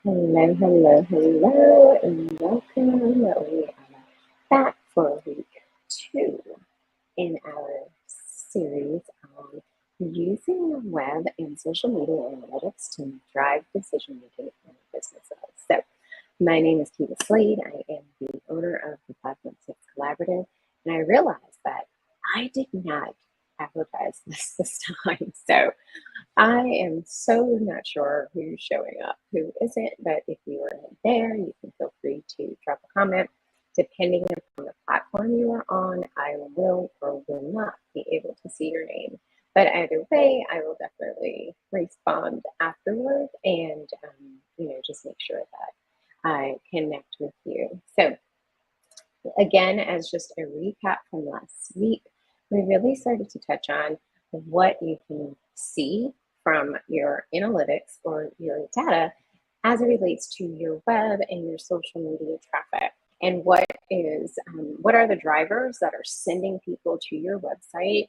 Hello, hello, hello, and welcome. We are back for week 2 in our series on using the web and social media analytics to drive decision making in businesses. So, my name is Kiva Slade. I am the owner of the Platform 6 Collaborative, and I realized that I did not advertise this time. So, I am so not sure who's showing up, who isn't, but if you are there, you can feel free to drop a comment. Depending upon the platform you are on, I will or will not be able to see your name. But either way, I will definitely respond afterward and, just make sure that I connect with you. So again, as just a recap from last week, we really started to touch on what you can see from your analytics or your data as it relates to your web and your social media traffic, and what are the drivers that are sending people to your website,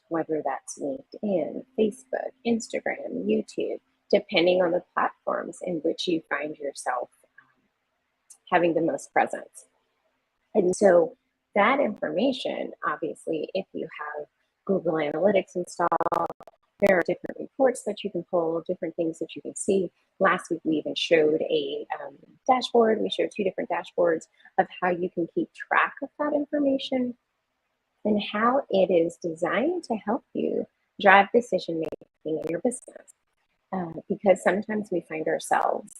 whether that's LinkedIn, Facebook, Instagram, YouTube, depending on the platforms in which you find yourself having the most presence. And so that information, obviously, if you have Google Analytics installed, there are different reports that you can pull, different things that you can see. Last week, we even showed a dashboard. We showed 2 different dashboards of how you can keep track of that information and how it is designed to help you drive decision making in your business. Because sometimes we find ourselves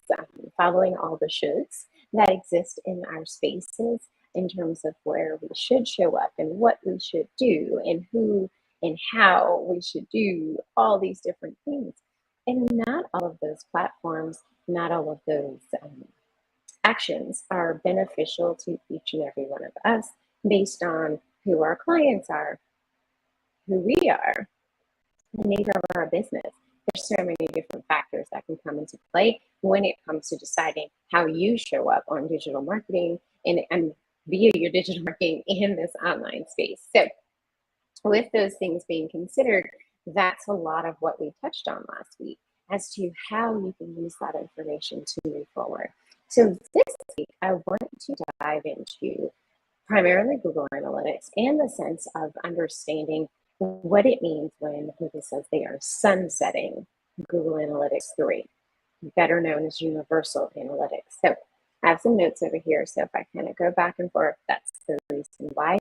following all the shoulds that exist in our spaces in terms of where we should show up and what we should do and who and how we should do all these different things. And not all of those platforms, not all of those actions are beneficial to each and every one of us based on who our clients are, who we are, the nature of our business. There's so many different factors that can come into play when it comes to deciding how you show up on digital marketing and via your digital marketing in this online space. So with those things being considered, that's a lot of what we touched on last week as to how you can use that information to move forward. So this week, I want to dive into primarily Google Analytics and the sense of understanding what it means when Google says they are sunsetting Google Analytics 3, better known as Universal Analytics. So I have some notes over here. So if I kind of go back and forth, that's the reason why.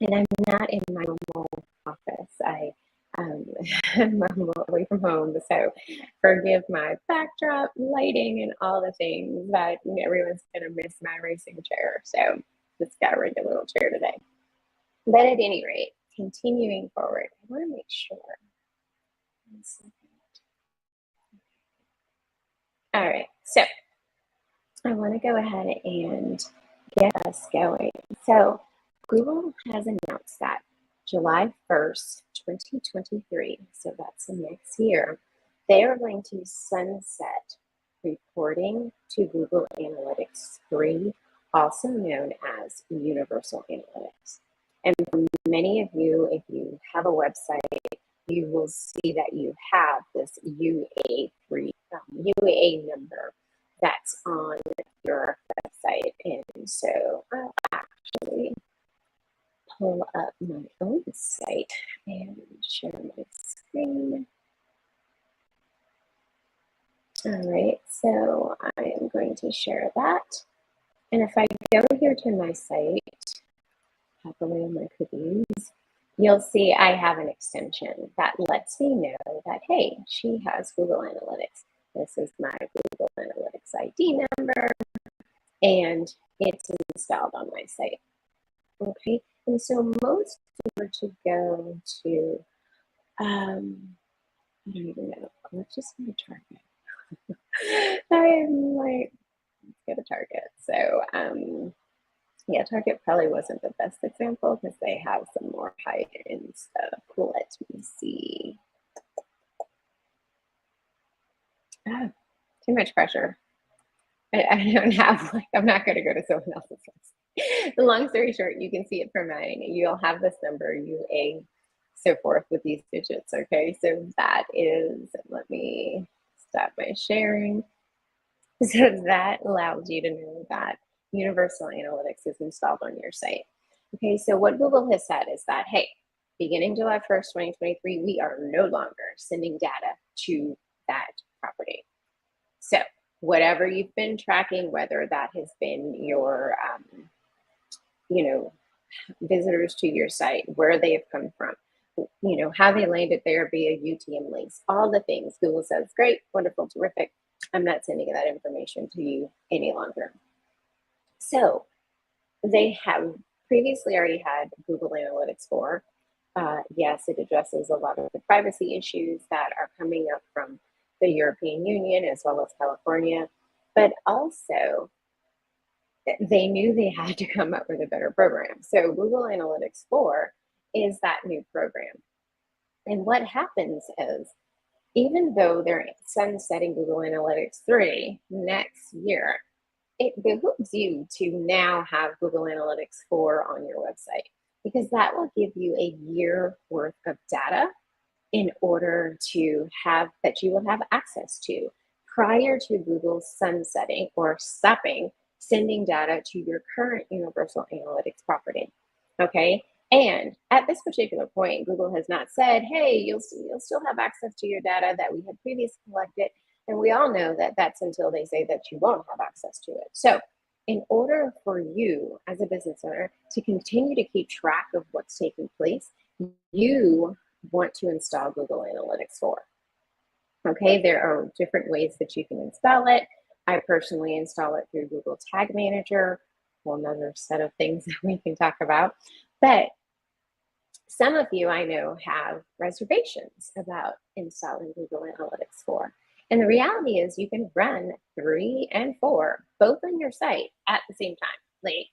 And I'm not in my normal office. I'm away from home. So forgive my backdrop lighting and all the things that everyone's going to miss my racing chair. So just got a regular little chair today. But at any rate, continuing forward, I want to make sure. All right, so I want to go ahead and get us going. So Google has announced that July 1st, 2023, so that's the next year, they are going to sunset reporting to Google Analytics 3, also known as Universal Analytics. And for many of you, if you have a website, you will see that you have this UA3, UA number that's on your website. And so I'll actually pull up my own site and share my screen. All right, so I am going to share that. And if I go here to my site, happily on my cookies, you'll see I have an extension that lets me know that, hey, she has Google Analytics. This is my Google Analytics ID number, and it's installed on my site. Okay, and so most were to go to, I don't even know, let's just go to Target. I'm like, let's go to Target. So, yeah, Target probably wasn't the best example because they have some more high-end stuff. Let me see. Oh, too much pressure. I don't have, I'm not going to go to someone else's list. The long story short, you can see it for mine. You'll have this number, UA, so forth with these digits, okay? So that is, let me stop my sharing. So that allows you to know that Universal Analytics is installed on your site. Okay, so what Google has said is that, hey, beginning July 1st, 2023, we are no longer sending data to that property. So whatever you've been tracking, whether that has been your, you know, visitors to your site, where they have come from, how they landed there via UTM links, all the things. Google says, great, wonderful, terrific. I'm not sending that information to you any longer. So they have previously already had Google Analytics 4. Yes, it addresses a lot of the privacy issues that are coming up from the European Union as well as California, but also they knew they had to come up with a better program. So Google Analytics 4 is that new program. And what happens is, even though they're sunsetting Google Analytics 3 next year, it behooves you to now have Google Analytics 4 on your website, because that will give you a year worth of data in order to have that you will have access to prior to Google sunsetting or stopping sending data to your current Universal Analytics property. Okay. And at this particular point, Google has not said, hey, you'll still have access to your data that we had previously collected. And we all know that that's until they say that you won't have access to it. So in order for you as a business owner to continue to keep track of what's taking place, you want to install Google Analytics 4. Okay, there are different ways that you can install it. I personally install it through Google Tag Manager, whole another set of things that we can talk about. But some of you I know have reservations about installing Google Analytics 4. And the reality is you can run 3 and 4 both on your site at the same time. Like,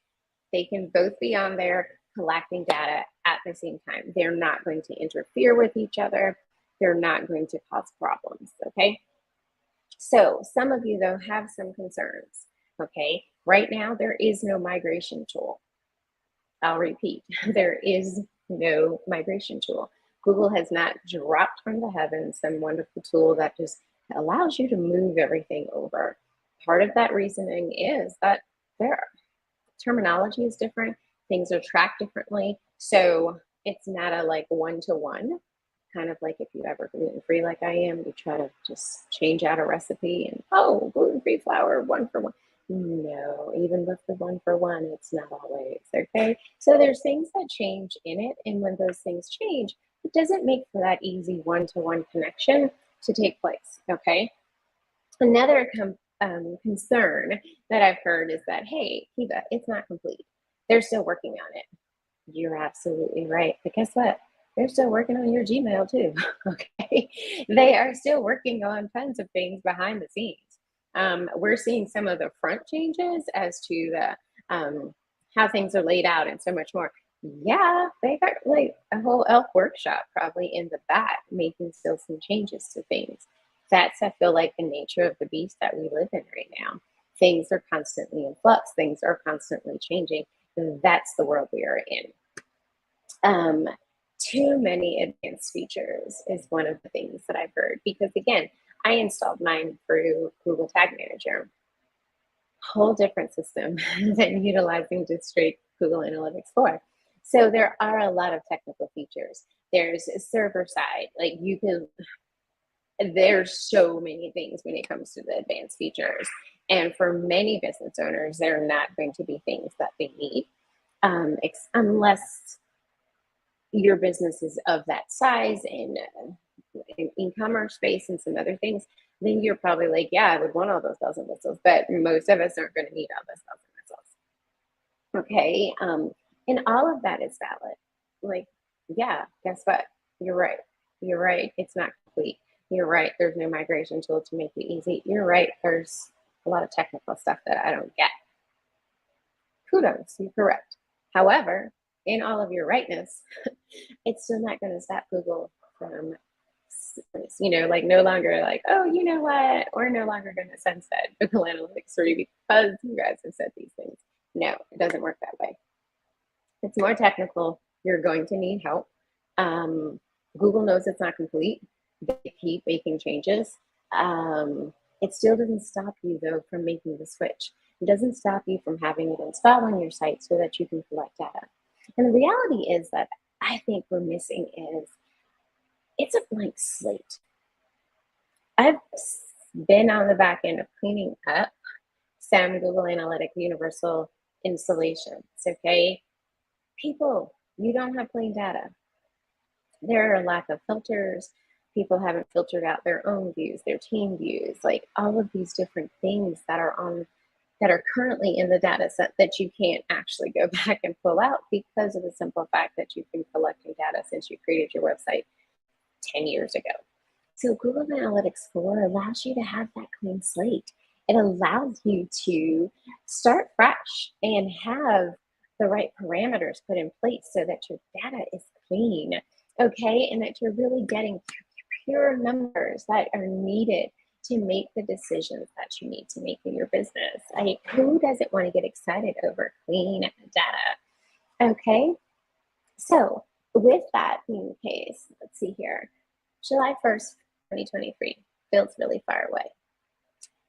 they can both be on there collecting data at the same time. They're not going to interfere with each other. They're not going to cause problems, okay? So some of you, though, have some concerns, okay? Right now, there is no migration tool. I'll repeat, there is no migration tool. Google has not dropped from the heavens some wonderful tool that just allows you to move everything over. Part of that reasoning is that their terminology is different, things are tracked differently, so it's not a like one-to-one. Kind of like if you ever gluten-free like I am, you try to just change out a recipe and, oh, gluten-free flour, 1-for-1. No, even with the 1-for-1, it's not always, okay? So there's things that change in it, and when those things change, it doesn't make for that easy one-to-one connection to take place, okay? Another concern that I've heard is that, hey, Kiva, it's not complete. They're still working on it. You're absolutely right. But guess what? They're still working on your Gmail too. Okay. They are still working on tons of things behind the scenes. We're seeing some of the front changes as to how things are laid out and so much more. Yeah, they got like a whole elf workshop probably in the back making still some changes to things. That's, I feel like, the nature of the beast that we live in right now. Things are constantly in flux, things are constantly changing. That's the world we are in. Too many advanced features is one of the things that I've heard, because again, I installed mine through Google Tag Manager, whole different system than utilizing just straight Google Analytics 4. So there are a lot of technical features. There's a server side, like there's so many things when it comes to the advanced features. And for many business owners, they're not going to be things that they need unless your business is of that size and in e-commerce space and some other things, then you're probably like, yeah, I would want all those bells and whistles, but most of us aren't going to need all those bells and whistles. Okay. And all of that is valid. Like, yeah, guess what? You're right. You're right. It's not complete. You're right. There's no migration tool to make it easy. You're right. There's a lot of technical stuff that I don't get. Kudos, you're correct. However, in all of your rightness, it's still not going to stop Google from, like no longer like, oh, you know what? We're no longer going to sunset Google Analytics 3 because you guys have said these things. No, it doesn't work that way. It's more technical. You're going to need help. Google knows it's not complete. They keep making changes. It still doesn't stop you, though, from making the switch. It doesn't stop you from having it installed on your site so that you can collect data. And the reality is that I think we're missing is it's a blank slate. I've been on the back end of cleaning up some Google Analytics Universal installations, okay? People, you don't have plain data. There are a lack of filters. People haven't filtered out their own views, their team views, like all of these different things that are currently in the data set that you can't actually go back and pull out because of the simple fact that you've been collecting data since you created your website 10 years ago. So Google Analytics 4 allows you to have that clean slate. It allows you to start fresh and have the right parameters put in place so that your data is clean, okay? And that you're really getting pure numbers that are needed to make the decisions that you need to make in your business. Who doesn't want to get excited over clean data? Okay, so with that being the case, let's see here. July 1st, 2023 feels really far away.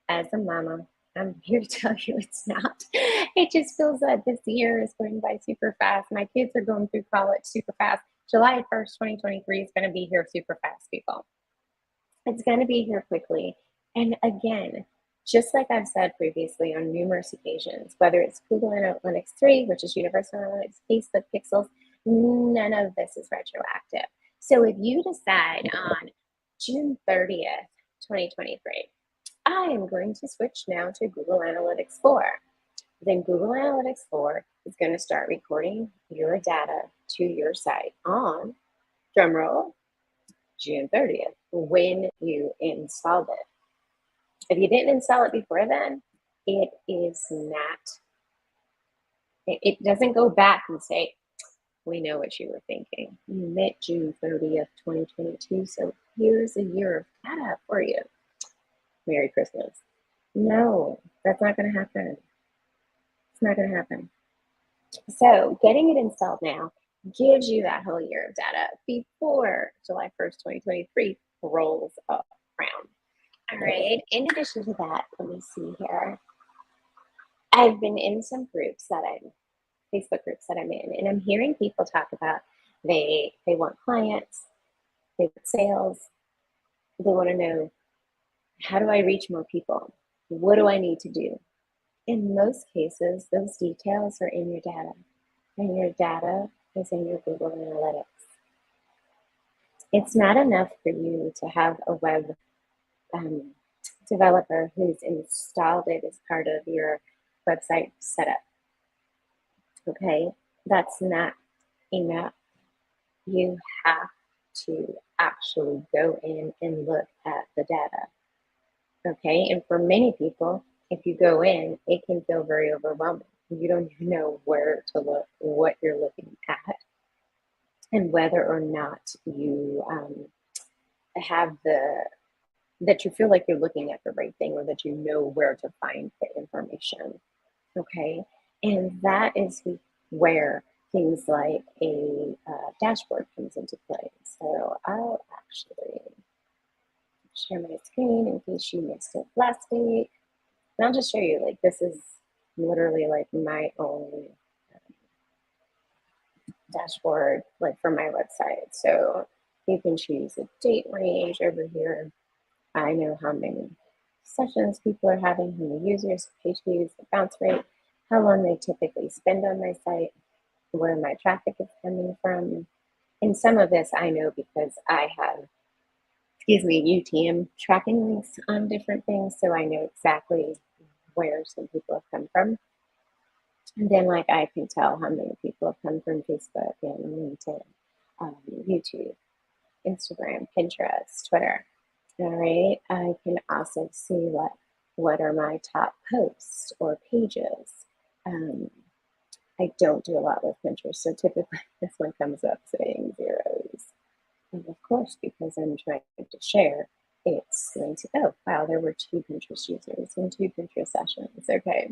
As a mama, I'm here to tell you it's not. It just feels like this year is going by super fast. My kids are going through college super fast. July 1st, 2023 is going to be here super fast, people. It's going to be here quickly. And again, just like I've said previously on numerous occasions, whether it's Google Analytics 3, which is Universal Analytics, Facebook Pixels, none of this is retroactive. So if you decide on June 30th, 2023, I am going to switch now to Google Analytics 4, then Google Analytics 4 is going to start recording your data to your site on, drumroll, June 30th, when you installed it. If you didn't install it before then, it is not, it doesn't go back and say, we know what you were thinking. You met June 30th, 2022, so here's a year of data for you. Merry Christmas. No, that's not going to happen. It's not going to happen. So getting it installed now gives you that whole year of data before July 1st, 2023 rolls around. All right. In addition to that, let me see here. I've been in some groups Facebook groups that I'm in, and I'm hearing people talk about they want clients, they want sales, they want to know, how do I reach more people? What do I need to do? In most cases, those details are in your data, and your data is in your Google Analytics. It's not enough for you to have a web developer who's installed it as part of your website setup. Okay, that's not enough. You have to actually go in and look at the data. Okay, and for many people, if you go in, it can feel very overwhelming. You don't even know where to look, what you're looking at, and whether or not you have that you feel like you're looking at the right thing, or that you know where to find the information. Okay, and that is where things like a dashboard comes into play. So I'll actually share my screen in case you missed it last week. And I'll just show you, like, this is literally like my own dashboard, like for my website. So you can choose a date range over here. I know how many sessions people are having, how many users, page views, the bounce rate, how long they typically spend on my site, where my traffic is coming from. And some of this I know because I have, UTM tracking links on different things, so I know exactly where some people have come from. And then, like, I can tell how many people have come from Facebook and LinkedIn, YouTube, Instagram, Pinterest, Twitter. All right. I can also see what are my top posts or pages. I don't do a lot with Pinterest, so typically this one comes up saying zeros. And of course, because I'm trying to share, it's going to go, wow, there were 2 Pinterest users and 2 Pinterest sessions. Okay.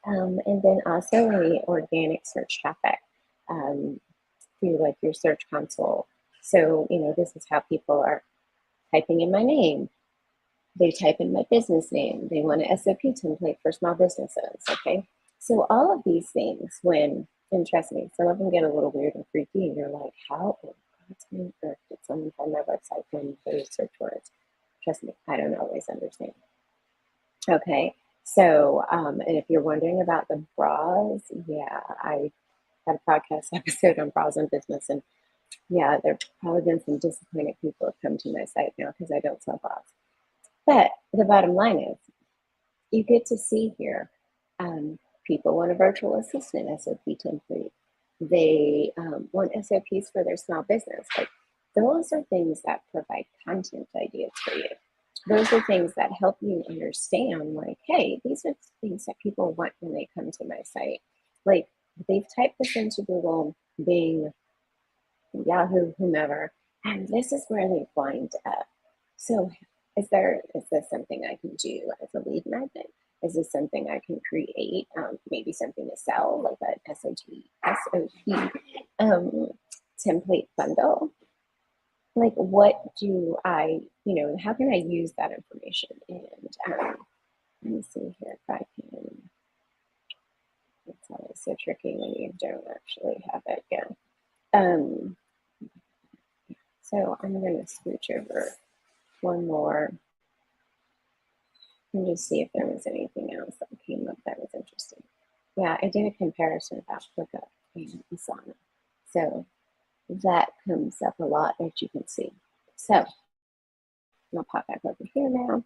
And then also any organic search traffic through like your search console. So, this is how people are typing in my name, They type in my business name. They want an SOP template for small businesses. Okay. So all of these things, and trust me, some of them get a little weird and freaky, and you're like, how on God's earth did someone find my website from those search words? Trust me, I don't always understand. Okay. So, and if you're wondering about the bras, yeah, I had a podcast episode on bras and business, and yeah, there have probably been some disappointed people have come to my site now because I don't sell bras. But the bottom line is, you get to see here, people want a virtual assistant SOP template. They want SOPs for their small business. Like, those are things that provide content ideas for you. Those are things that help you understand, like, hey, these are things that people want when they come to my site. Like, they've typed this into Google, Bing, Yahoo, whomever, and this is where they wind up. So is this something I can do as a lead magnet? Is this something I can create? Maybe something to sell, like an SOP template bundle. Like, what do I, how can I use that information? And let me see here if I can. It's always so tricky when you don't actually have it. Yeah. Um, so I'm going to switch over one more and just see if there was anything else that came up that was interesting. Yeah, I did a comparison about ClickUp and Asana. So that comes up a lot, as you can see. So I'll pop back over here now.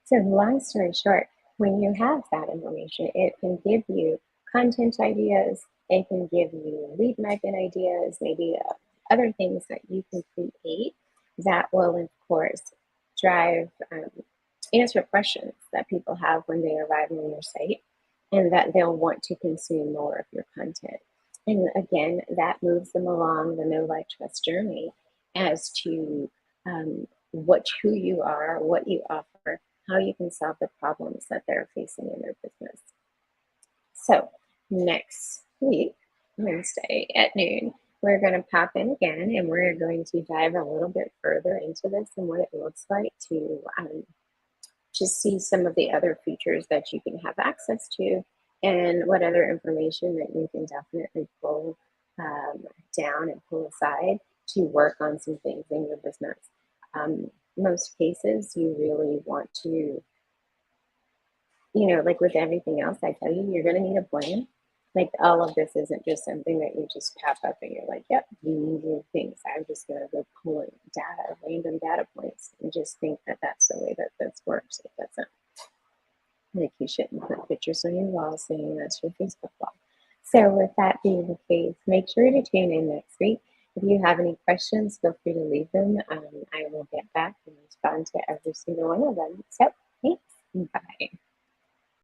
So long story short, when you have that information, it can give you content ideas, it can give you lead magnet ideas, maybe other things that you can create that will, of course, drive, answer questions that people have when they arrive on your site, and that they'll want to consume more of your content. And again, that moves them along the know, like, trust journey as to who you are, what you offer, how you can solve the problems that they're facing in their business. So next week, Wednesday at noon, we're going to pop in again, and we're going to dive a little bit further into this and what it looks like to just see some of the other features that you can have access to, and what other information that you can definitely pull down and pull aside to work on some things in your business. Most cases, you really want to, like with everything else I tell you, you're going to need a plan. Like, all of this isn't just something that you just pop up and you're like, yep, these are things. I'm just going to go pulling data, random data points, and just think that that's the way that this works. It doesn't. Like, you shouldn't put pictures on your wall saying that's your Facebook wall. So with that being the case, make sure to tune in next week. If you have any questions, feel free to leave them. I will get back and respond to every single one of them. So thanks. Bye.